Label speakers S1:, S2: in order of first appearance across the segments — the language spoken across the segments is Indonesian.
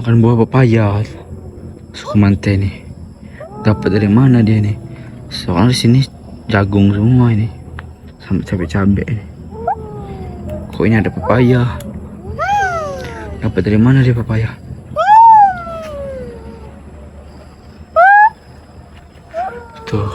S1: makan buah pepaya. Sukamante nih. Dapat dari mana dia nih? Soalnya di sini jagung semua ini. Sampai cabai-cabai ini. Kok ini ada pepaya? Dapat dari mana dia pepaya? Tuh.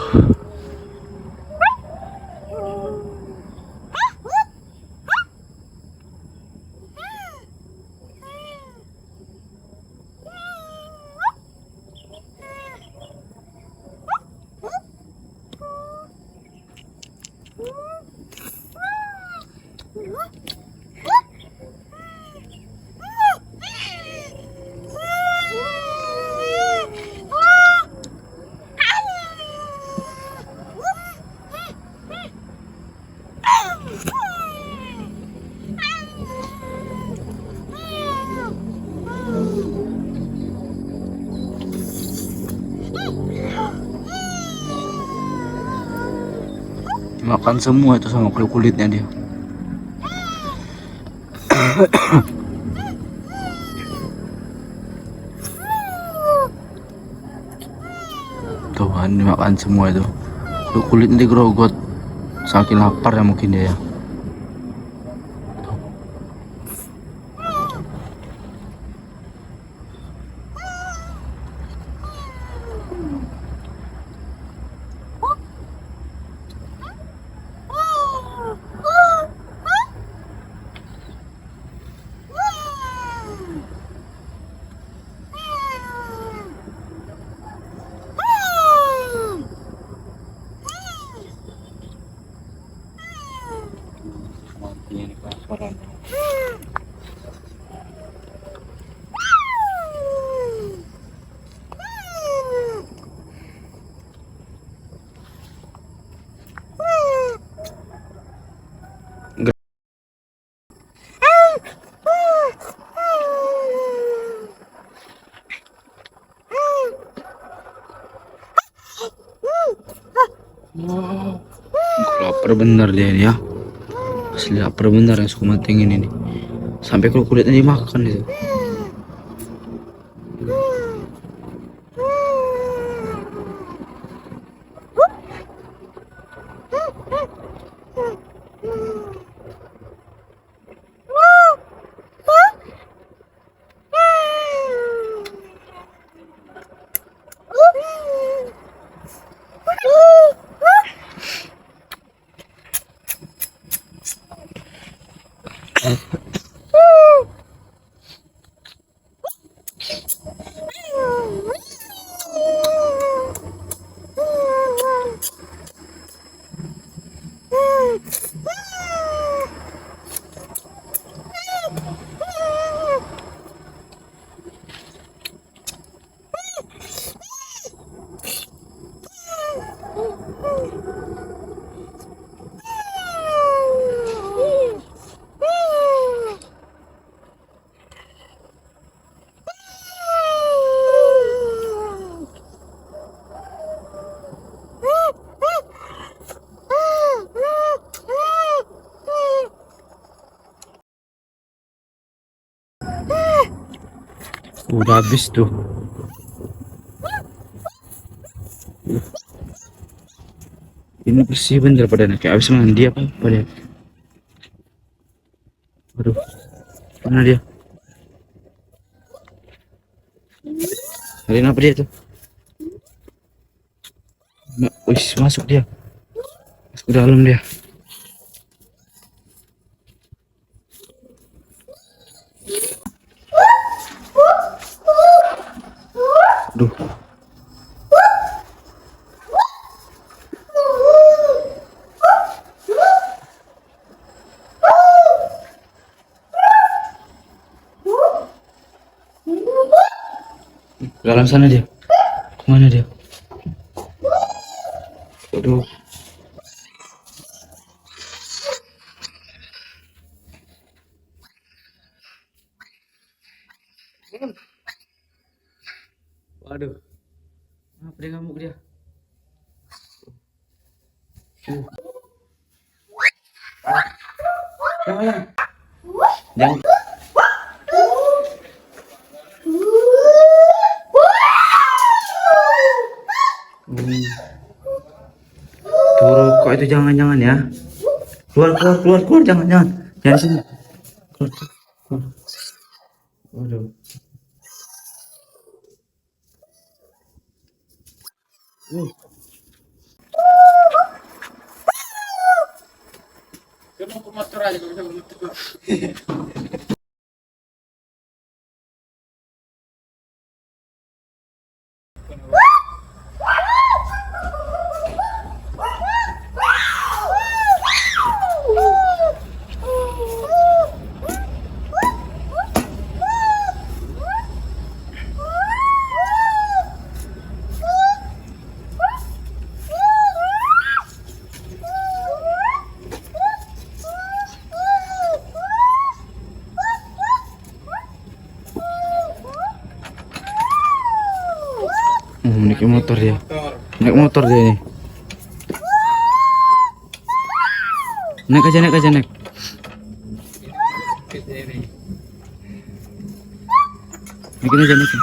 S1: Makan semua itu sama kulitnya dia. Tuhan, dimakan semua itu. Kulitnya digerogot. Saking lapar ya mungkin dia ya. Matinya nih kelaparan. Wow, lapar bener dia ini ya. Asli lapar bener yang suka mateng ini nih. Sampai kulitnya dimakan itu. Udah habis tuh. Ini bersih bener badannya, kayak habis mandi apa dia. Aduh, mana dia? Hari apa dia tuh? Wih, masuk dia. Masuk ke dalam dia. Aduh. Ke dalam sana dia. Kemana dia? Aduh. Waduh. Apa dia ngamuk dia? Jangan. Jangan. Hmm. Tuh rokok itu jangan-jangan ya. Keluar, keluar, keluar, keluar, jangan, jangan. Jangan sini. Keluar, keluar. Waduh. Uh. Kamu ke motor aja, kamu bisa motor. Naik motor dia. Naik motor dia nih. Naik aja, naik aja, naik. Naikin aja, naikin.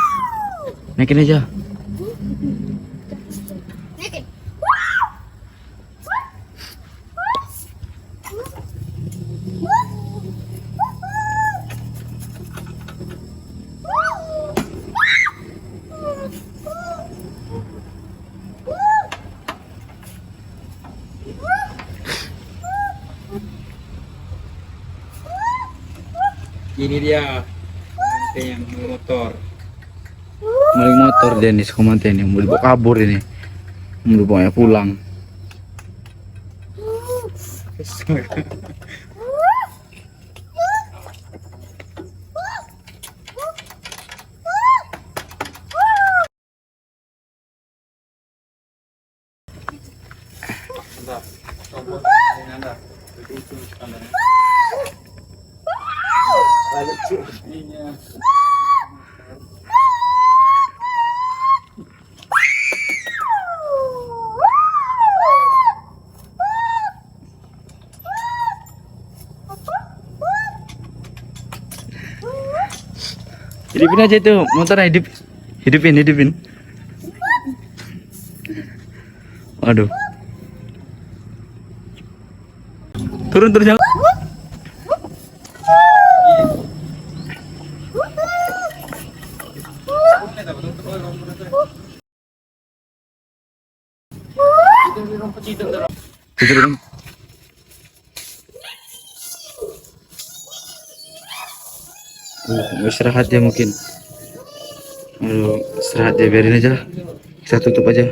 S1: Naikin aja.
S2: Ini dia yang motor.
S1: Maling motor dia nih, sekomante ini. Mau dibawa kabur ini. Mau dibawanya pulang. Hidupin aja itu motornya, hidupin, hidupin. Waduh. Turun, turun, jangan. Turun. Istirahat dia mungkin. Aduh, istirahat dia, biarin aja lah. Kita tutup aja.